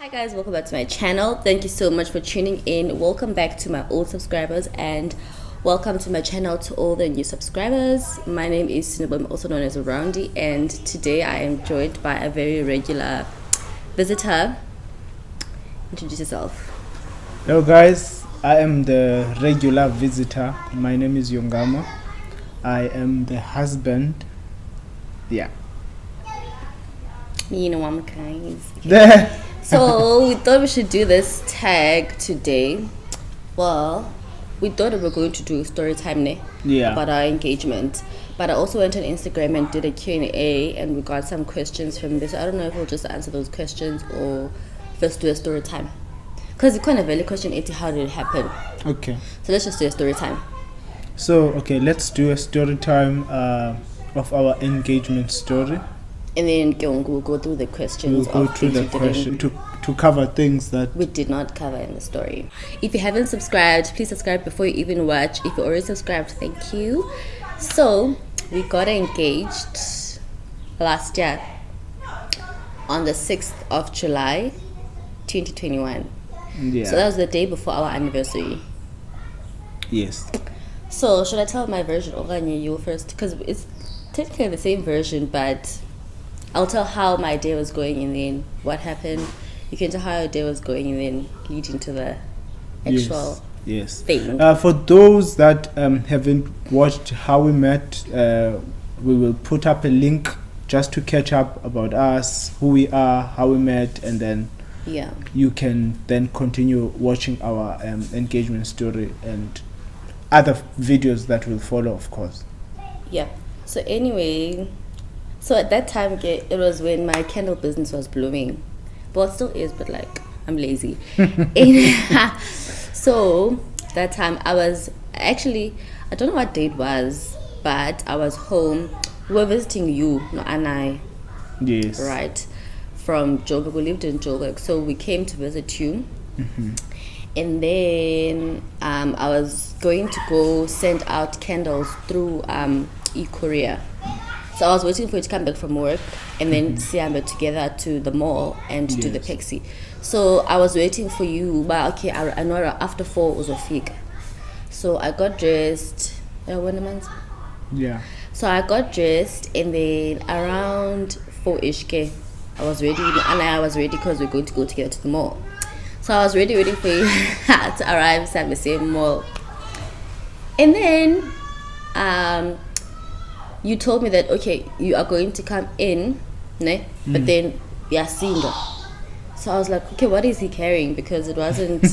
Hi guys, welcome back to my channel. Thank you so much for tuning in. Welcome back to my old subscribers and welcome to my channel to all the new subscribers. My name is Sinubom, also known as Roundy, and today I am joined by a very regular visitor. Introduce yourself. Hello guys, I am the regular visitor. My name is Yongama. I am the husband. Yeah. You know I'm guys. So we thought we should do this tag today. Well, we thought we were going to do story time about our engagement, but I also went on Instagram and did a Q&A and we got some questions from this. I don't know if we'll just answer those questions or first do a story time, because it's kind of a question 80, how did it happen? Okay, so let's just do a story time. So okay, let's do a story time of our engagement story. And then we'll go through the questions. We'll go through the question to cover things that we did not cover in the story. If you haven't subscribed, please subscribe before you even watch. If you already subscribed, thank you. So we got engaged last year on the 6th of July 2021. Yeah. So that was the day before our anniversary. Yes. So should I tell my version or you first? Because it's technically the same version, but I'll tell how my day was going and then what happened. You can tell how your day was going and then lead into the actual thing. For those that haven't watched how we met, we will put up a link just to catch up about us, who we are, how we met, and then you can then continue watching our engagement story and other videos that will follow, of course. Yeah. So anyway, so at that time, it was when my candle business was blooming. Well, it still is, but like, I'm lazy. So that time I was actually, I don't know what date it was, but I was home. We were visiting you, no, and I. Yes. Right. From Joburg. We lived in Joburg. So we came to visit you. Mm-hmm. And then I was going to go send out candles through e-courier. So I was waiting for you to come back from work and then Siambe together to the mall and do the Pexi. So I was waiting for you, but okay, I know after 4 was a fig. So I got dressed. Yeah. So I got dressed and then around 4-ish, I was ready, and I was ready because we're going to go together to the mall. So I was ready, waiting for you to arrive at the same mall. And then you told me that okay, you are going to come in, but then we are single. So I was like, okay, what is he carrying? Because it wasn't.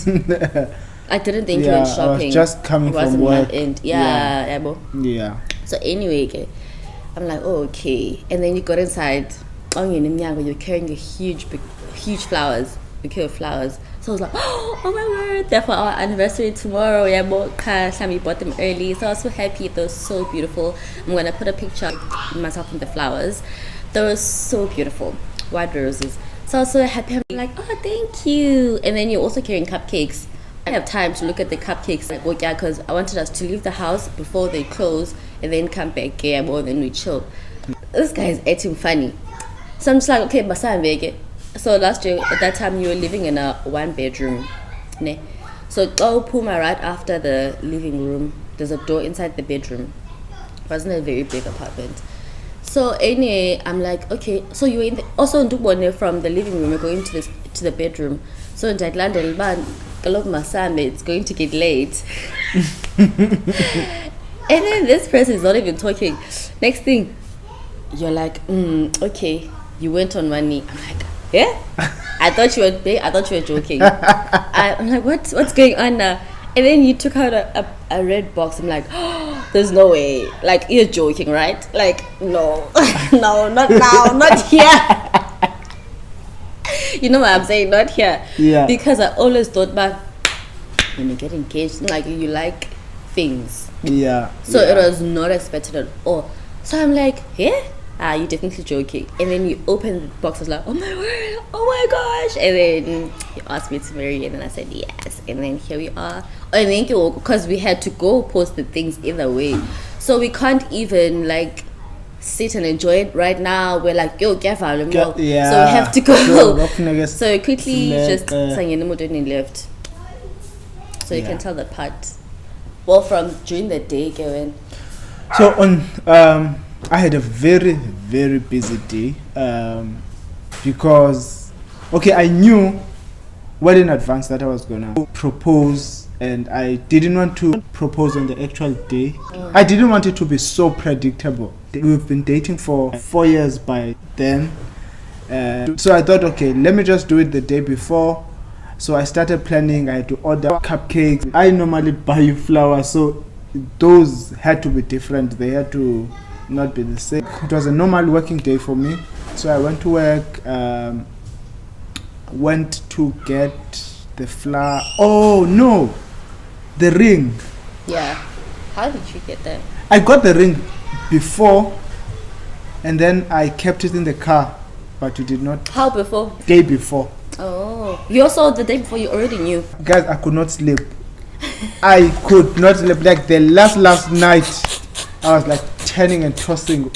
I didn't think you went shopping. I was just coming from work. Yeah. So anyway, I'm like, oh, okay. And then you got inside. You're carrying a huge bouquet of flowers. So I was like, oh my word, they're for our anniversary tomorrow. Yeah, we bought them early. So I was so happy. They were so beautiful. I'm going to put a picture of myself in the flowers. They were so beautiful. White roses. So I was so happy. I'm like, oh, thank you. And then you're also carrying cupcakes. I didn't have time to look at the cupcakes because I wanted us to leave the house before they close and then come back and then we chill. This guy is acting funny. So I'm just like, okay, Basan. So last year, at that time, you were living in a 1-bedroom. So Puma, right after the living room, there's a door inside the bedroom. It wasn't a very big apartment. So anyway, I'm like, okay. So you were in also from the living room, you're going to the bedroom. So in London, it's going to get late. And then this person is not even talking. Next thing, you're like, okay. You went on one knee. I'm like, yeah? I thought you were joking. I'm like, what's going on now? And then you took out a red box. I'm like, oh, there's no way. Like, you're joking, right? Like, no. No, not now. Not here. You know what I'm saying? Not here. Yeah. Because I always thought back, when you get engaged, like, you like things. Yeah. So it was not expected at all. So I'm like, yeah? You're definitely joking. And then you open the box, I was like, oh my word, oh my gosh. And then you asked me to marry you, and then I said yes. And then here we are. And then because we had to go post the things either way. So we can't even sit and enjoy it right now. We're like, yo, Yeah. so we have to go. Sure, So quickly Select, just left. So you can tell that part. Well, from during the day, Kevin. So on I had a very, very busy day because I knew well in advance that I was gonna propose, and I didn't want to propose on the actual day. I didn't want it to be so predictable. We've been dating for 4 years by then, so I thought, let me just do it the day before. So I started planning. I had to order cupcakes. I normally buy you flowers, so those had to be different. They had to not be the same. It was a normal working day for me, so I went to work, went to get the flower. Oh no, the ring. Yeah. How did you get that? I got the ring before, and then I kept it in the car, but you did not. How before? Day before. Oh, you also the day before you already knew. Guys, I could not sleep. I could not sleep. Like the last night, I was like turning and tossing.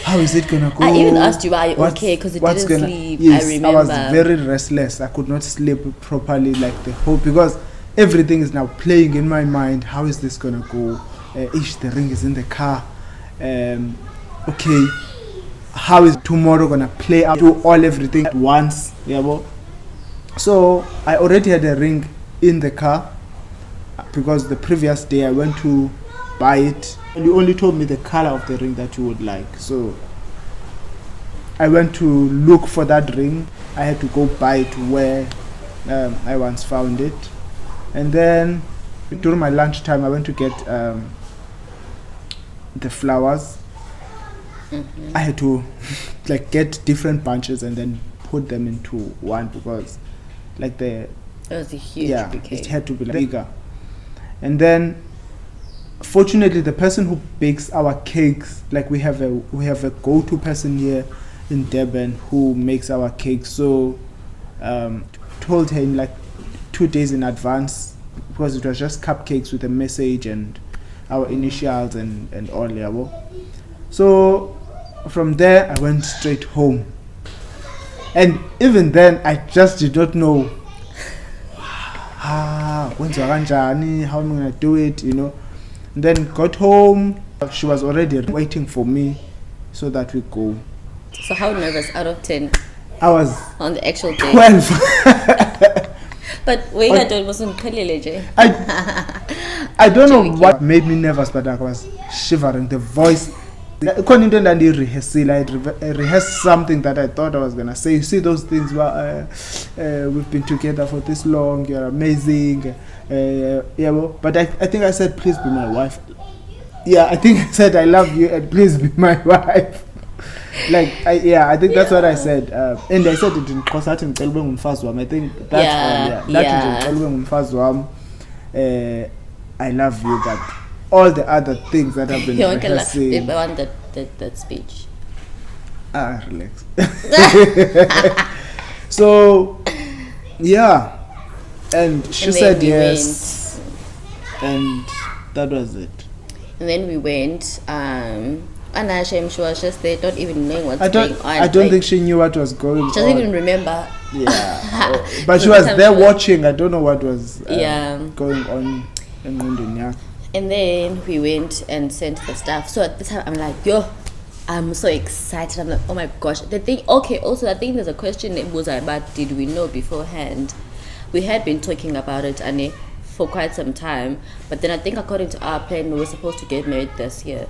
How is it gonna go? I even asked you, are you okay? Because you didn't sleep. Yes, I remember. I was very restless. I could not sleep properly, like the whole, because everything is now playing in my mind. How is this gonna go? The ring is in the car. How is tomorrow gonna play out? Do everything at once? Yeah, well. So I already had a ring in the car because the previous day I went to buy it. And you only told me the color of the ring that you would like. So I went to look for that ring. I had to go buy it where I once found it. And then during my lunchtime, I went to get the flowers. I had to get different bunches and then put them into one because it was a huge bouquet. It had to be bigger. And then fortunately the person who bakes our cakes, we have a go-to person here in Durban who makes our cakes. So told him 2 days in advance, because it was just cupcakes with a message and our initials and all level. So from there I went straight home, and even then I just did not know how I'm gonna do it, And then got home. She was already waiting for me so that we go. So how nervous out of 10? I was on the actual day. 12. But we got it wasn't Jay. I don't know what made me nervous, but I was shivering. The voice. I rehearsed something that I thought I was gonna say. You see those things where we've been together for this long. You're amazing. But I think I said, please be my wife. Yeah, I think I said I love you and please be my wife. I think that's what I said. And I said it in Kosatin Telbum Fazwam. I think that's I love you, but all the other things that I've been rehearsing. I want that speech. Relax. So, yeah. And she said yes. And that was it. And then we went. And Hashem, she was just there, not even knowing what's going on. I don't think she knew what was going on. She doesn't even remember. Yeah. But she was there watching. I don't know what was going on in London. And then we went and sent the stuff. So at the time, I'm like, I'm so excited. I'm like, oh my gosh. Also, I think there's a question it was about, did we know beforehand? We had been talking about it, Annie, for quite some time. But then I think according to our plan, we were supposed to get married this year.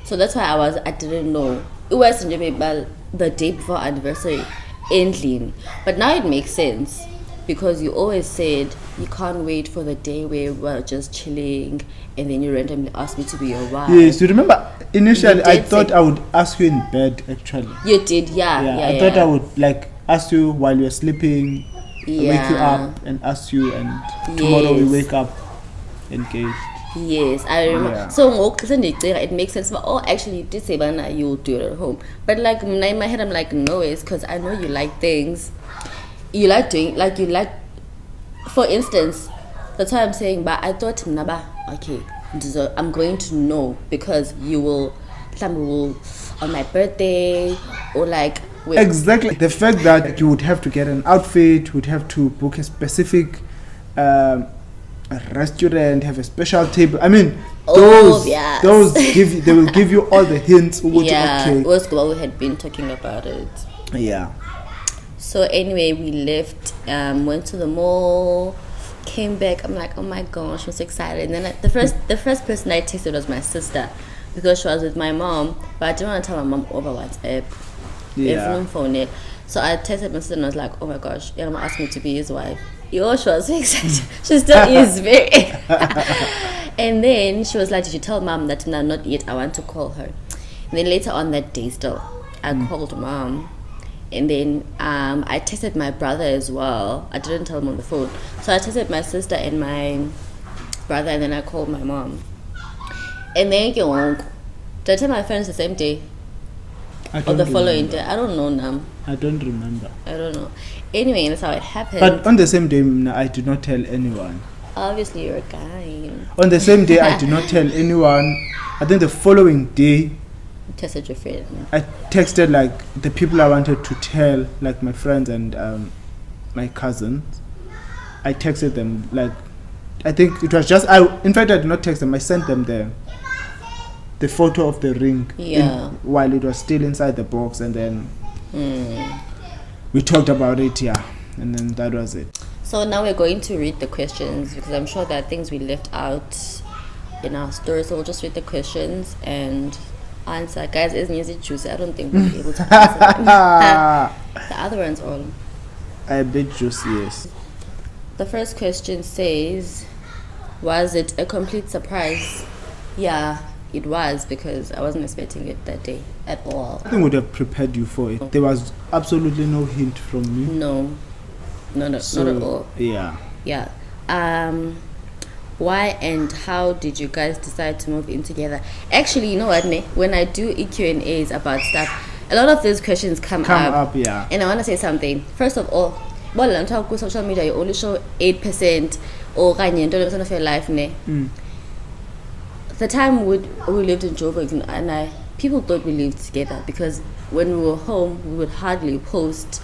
So that's why I didn't know. It was the day before anniversary ending. But now it makes sense, because you always said you can't wait for the day where we're just chilling and then you randomly asked me to be your wife. Yes, you remember initially I thought I would ask you in bed actually. You did, yeah. I thought I would ask you while you're sleeping, wake you up and ask you, and tomorrow we wake up engaged. Yes, I remember. Yeah. So it makes sense. But actually, you did say you'll do it at home. But in my head, I'm like, no, it's because I know you like things. You like doing, for instance, that's why I'm saying. But I thought, okay, I'm going to know, because you will on my birthday or like. Exactly. The fact that you would have to get an outfit, would have to book a specific a restaurant, have a special table. I mean, those they will give you all the hints. Yeah, okay. We had been talking about it. Yeah. So anyway, we left, went to the mall, came back. I'm like, oh my gosh, I'm so excited. And then the first person I texted was my sister because she was with my mom, but I didn't want to tell my mom over WhatsApp. Yeah. Phone. So I texted my sister and I was like, oh my gosh, your mom asked me to be his wife. Yo, she was so excited. She still is very. And then she was like, did you tell mom that no, not yet, I want to call her. And then later on that day still, I called mom. And then I texted my brother as well. I didn't tell him on the phone. So I texted my sister and my brother and then I called my mom. And then did I tell my friends the same day? Or the following day? I don't know now. I don't remember. I don't know. Anyway, that's how it happened. But on the same day, I did not tell anyone. Obviously, you're a guy. On the same day, I did not tell anyone. I think the following day, you texted your friend. I texted like the people I wanted to tell, like my friends and my cousins. I texted them like, I think it was just in fact, I did not text them. I sent them the photo of the ring. Yeah. While it was still inside the box, and then we talked about it. Yeah, and then that was it. So now we're going to read the questions because I'm sure there are things we left out in our story. So we'll just read the questions and answer. Guys, isn't it juicy? I don't think we'll be able to answer them. The other ones all a bit juicy, yes. The first question says, was it a complete surprise? Yeah, it was, because I wasn't expecting it that day at all. Nothing would have prepared you for it. There was absolutely no hint from me. No, not at all. Yeah. Why and how did you guys decide to move in together? Actually, you know what, when I do EQ&As about stuff, a lot of those questions come up. Yeah. And I want to say something. First of all, well, on top of social media, you only show 8% or 20% of your life. The time we lived in Joburg and people thought we lived together because when we were home, we would hardly post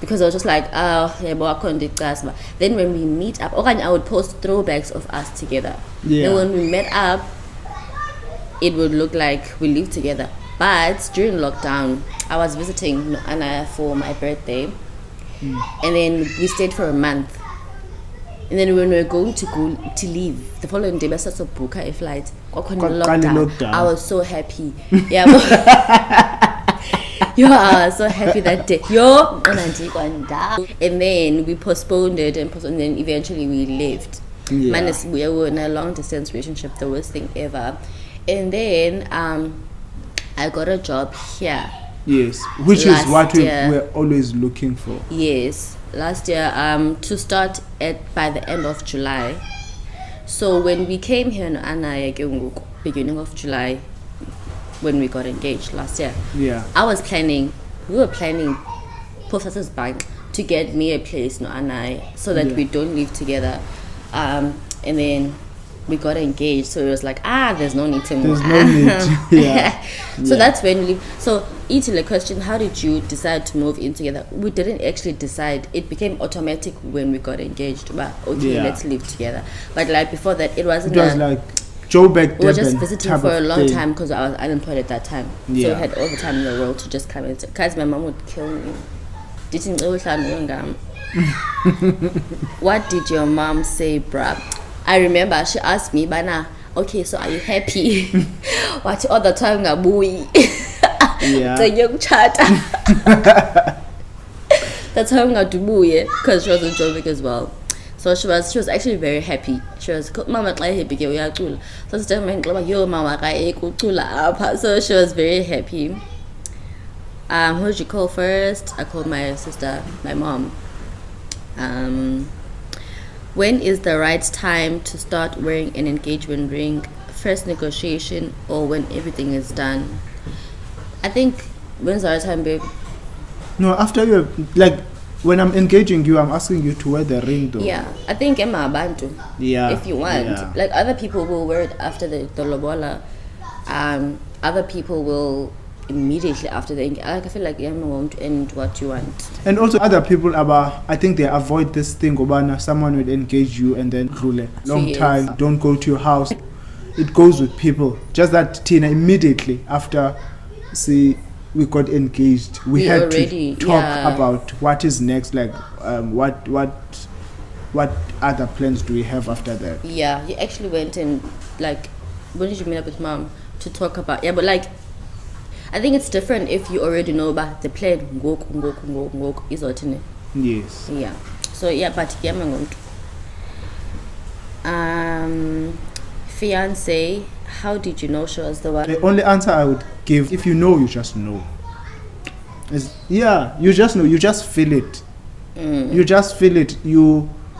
because I was just like, oh, yeah, but I couldn't discuss. Then when we meet up, I would post throwbacks of us together. Yeah. Then when we met up, it would look like we lived together. But during lockdown, I was visiting Anna for my birthday. And then we stayed for a month. And then when we were going to leave, the following day, I started to book a flight. Lockdown. I was so happy. Yeah. I was so happy that day. And then we postponed it and then eventually we left. Yeah. We were in a long distance relationship, the worst thing ever. And then I got a job here. Yes, which is what we were always looking for. Yes, last year to start by the end of July. So when we came here in beginning of July, when we got engaged last year, we were planning Professor's Bank to get me a place so that we don't live together. And then we got engaged, so it was like, there's no need to move. There's no need. Yeah. So that's when we. So, eating the question, how did you decide to move in together? We didn't actually decide. It became automatic when we got engaged. But let's live together. But like before that, it wasn't. It was like Joburg. We were just visiting for a long time because I was unemployed at that time. Yeah. So we had all the time in the world to just come in. Guys, my mom would kill me. What did your mom say, bruh? I remember she asked me, Bana, okay, so are you happy? What all the time the young chat. That's how I'm to because she was in Joburg as well. So she was actually very happy. She was mama happy. So she was very happy. Who did you call first? I called my sister, my mom. When is the right time to start wearing an engagement ring? First negotiation or when everything is done? I think, when's the right time, babe? No, after you, like, when I'm engaging you, I'm asking you to wear the ring though. Yeah, I think Emma Bantu. Yeah. If you want. Yeah. Like, other people will wear it after the lobola. Other people will, immediately after the engagement. Like, I feel like I'm going to end what you want. And also other people I think they avoid this thing. Obana, someone will engage you and then long time, don't go to your house. It goes with people. Just that Tina, immediately after we got engaged, we had already, to talk about what is next, like what other plans do we have after that. Yeah, you actually went and like, when did you meet up with mom to talk about? Yeah, but like, I think it's different if you already know about the plan. Ngoku is what. Yes. Yeah. So yeah, but fiance, how did you know she was the one? The only answer I would give, if you know, you just know. You just know. You just feel it. You just feel it.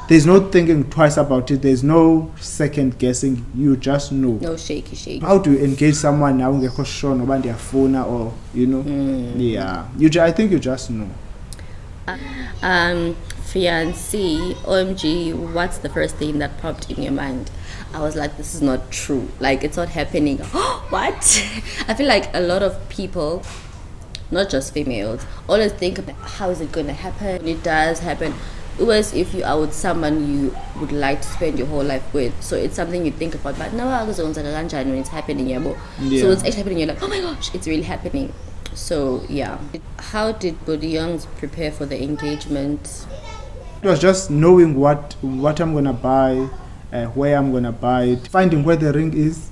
There's no thinking twice about it. There's no second guessing. You just know. No shaky. How do you engage someone now? Or Yeah. I think you just know. Fiancé, OMG, what's the first thing that popped in your mind? I was like, this is not true. Like, it's not happening. What? I feel like a lot of people, not just females, always think about how is it going to happen. When it does happen, it was if you are with someone you would like to spend your whole life with. So it's something you think about. But now when it's happening, So it's actually happening. You're like, oh my gosh, it's really happening. So yeah. How did Bodi Youngs prepare for the engagement? It was just knowing what I'm gonna buy, where I'm gonna buy it, finding where the ring is,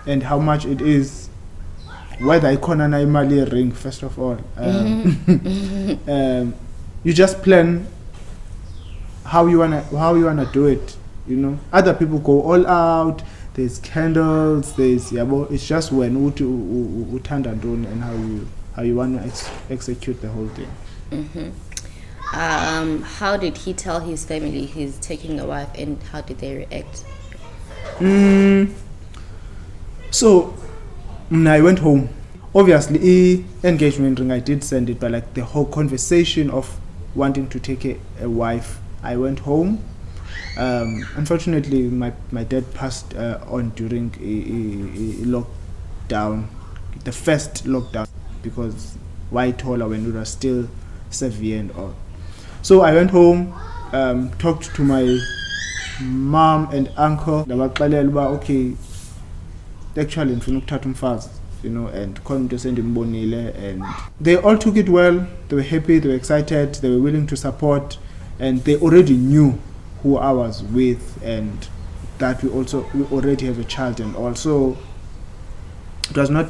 and how much it is. Whether I can a ring first of all. You just plan how you wanna do it. Other people go all out. There's candles. It's just when and how you want to execute the whole thing. How did he tell his family he's taking a wife, and how did they react? So I went home. Obviously, engagement ring I did send it, but like the whole conversation of wanting to take a wife, I went home. Unfortunately, my dad passed on during a lockdown, the first lockdown, because Whitehall when it was still severe and all. So I went home, talked to my mom and uncle. Okay, actually, and they all took it well. They were happy, they were excited, they were willing to support, and they already knew who I was with, and that we already have a child, and also it was no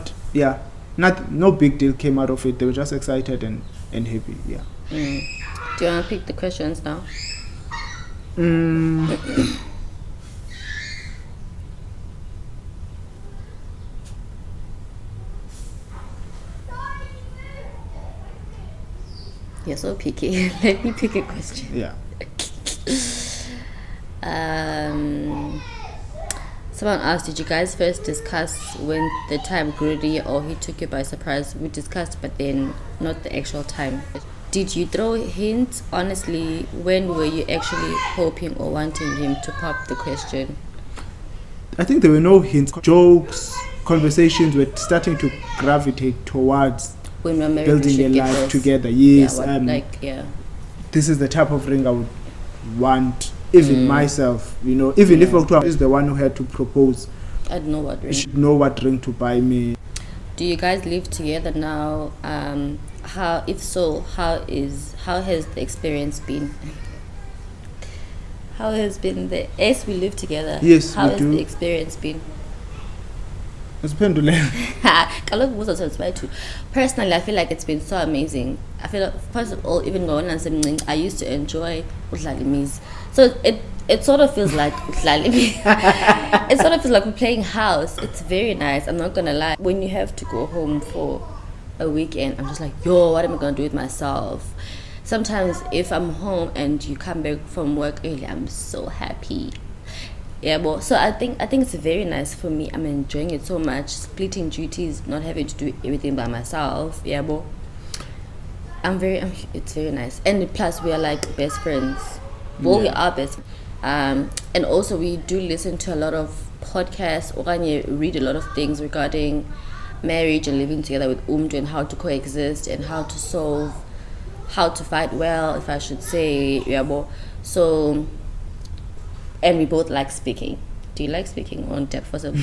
big deal came out of it. They were just excited and happy. Do you want to pick the questions now? You're so picky. Let me pick a question. Yeah. Someone asked, did you guys first discuss when the time grew near, or he took you by surprise? We discussed, but then not the actual time. Did you throw hints? Honestly, when were you actually hoping or wanting him to pop the question? I think there were no hints. Jokes, conversations were starting to gravitate towards when we're married, building a life together. Yes. This is the type of ring I would want, even myself, even if October is the one who had to propose. I'd know what ring. You should know what ring to buy me. Do you guys live together now? If so, how has the experience been? How has been we live together? Yes, how we has do. The experience been? Personally, I feel like it's been so amazing. I feel like, first of all, even going and saying I used to enjoy Utlalimis. So it sort of feels like it sort of feels like we're playing house. It's very nice. I'm not gonna lie. When you have to go home for a weekend, I'm just like, what am I gonna do with myself? Sometimes if I'm home and you come back from work early, I'm so happy. So I think it's very nice for me. I'm enjoying it so much, splitting duties, not having to do everything by myself. It's very nice. And plus we are like best friends. We are best. And also we do listen to a lot of podcasts or read a lot of things regarding marriage and living together with umntu and how to coexist and how to fight well, if I should say. So, and we both like speaking. Do you like speaking on depth for some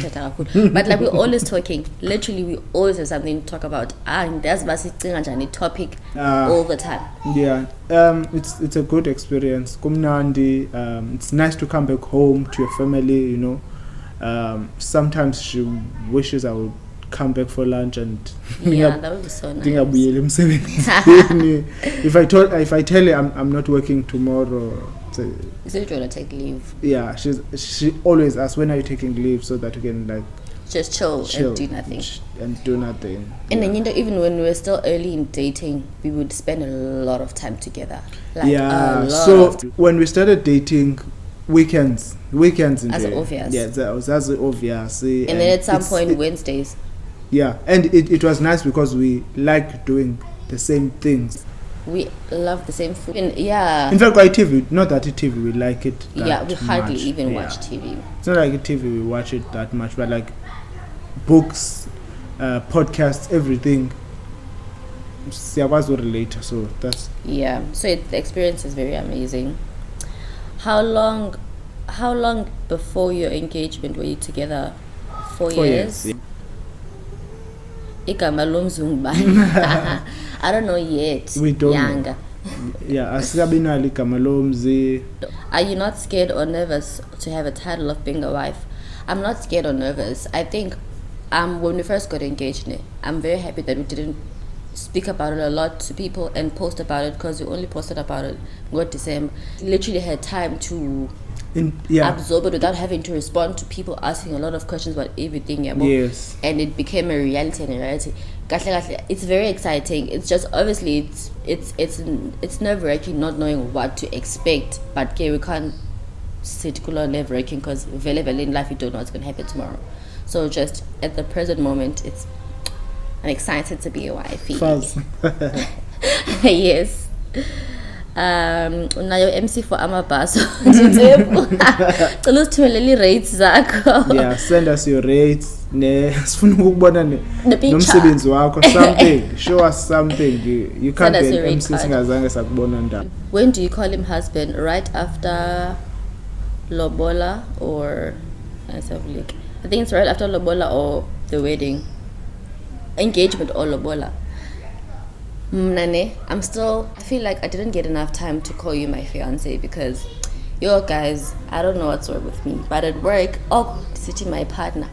but like we're always talking. Literally, we always have something to talk about. And that's basically a topic all the time. Yeah, it's a good experience. Kumnandi, it's nice to come back home to your family. Sometimes she wishes I would come back for lunch and that would be so nice. If I tell her I'm not working tomorrow. So, is it going to take leave? Yeah, she always asks, when are you taking leave, so that we can like just chill and do nothing. And then even when we were still early in dating, we would spend a lot of time together. So when we started dating, weekends as obvious. Yeah, that was as obvious. And then at some point Wednesdays. Yeah, and it was nice because we liked doing the same things. We love the same food. In fact, by TV, not that TV, we like it that we hardly much. even watch TV. It's not like a TV, we watch it that much, but like books, podcasts, everything, relate. So that's... Yeah, so the experience is very amazing. How long before your engagement were you together? 4 years? Yeah. I don't know yet. We don't Younger. Yeah, Are you not scared or nervous to have a title of being a wife? I'm not scared or nervous. I think when we first got engaged, I'm very happy that we didn't speak about it a lot to people and post about it, because we only posted about it in December. Literally had time to absorb it without having to respond to people asking a lot of questions about everything. Yes. And it became a reality. It's very exciting. It's just obviously it's nerve-wracking not knowing what to expect, but we can't sit nerve-wracking because very in life you don't know what's going to happen tomorrow. So just at the present moment, I'm excited to be a wifey. Yes. Unayo MC for Amabaso. Rates zakho. Yeah, send us your rates. Sifuna ukubona nomsebenzi wakho, something. Show us something. You can't be an MC singazange sakubona ndaba. When do you call him husband? Right after lobola or I think it's right after lobola or the wedding. Engagement or lobola. I feel like I didn't get enough time to call you my fiance because guys, I don't know what's wrong with me, but at work, sitting my partner,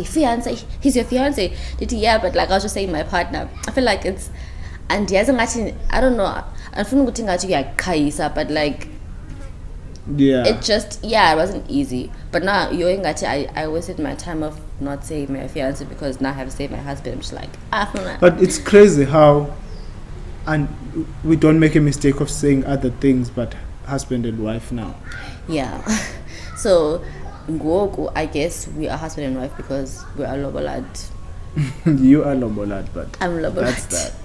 fiance, he's your fiance. Yeah, but like I was just saying my partner. I feel like it's, and I don't know, but like it wasn't easy. But now I wasted my time of not saying my fiance because now I have to say my husband. I'm just like but it's crazy how, and we don't make a mistake of saying other things but husband and wife now. Yeah. So I guess we are husband and wife because we are lobolad. You are lobolad, but I'm lobolad. That's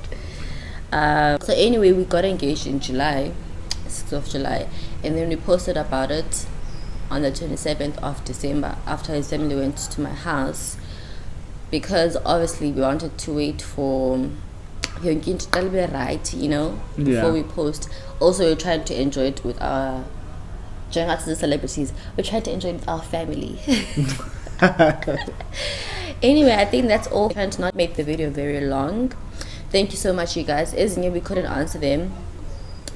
that. So anyway, we got engaged in July, 6th of July, and then we posted about it on the 27th of December after his family went to my house, because obviously we wanted to wait for before we post. Also, we're trying to enjoy it with our, joining out to the celebrities, we're trying to enjoy it with our family. Anyway, I think that's all. I'm trying to not make the video very long. Thank you so much, you guys. As we couldn't answer them,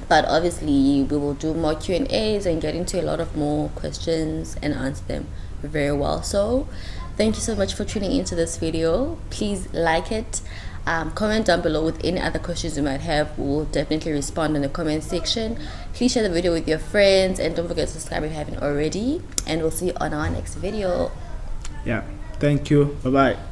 but obviously we will do more Q&As and get into a lot of more questions and answer them very well. So thank you so much for tuning into this video. Please like it, comment down below with any other questions you might have. We'll definitely respond in the comment section. Please share the video with your friends and don't forget to subscribe if you haven't already, and we'll see you on our next video. Yeah, thank you, bye bye.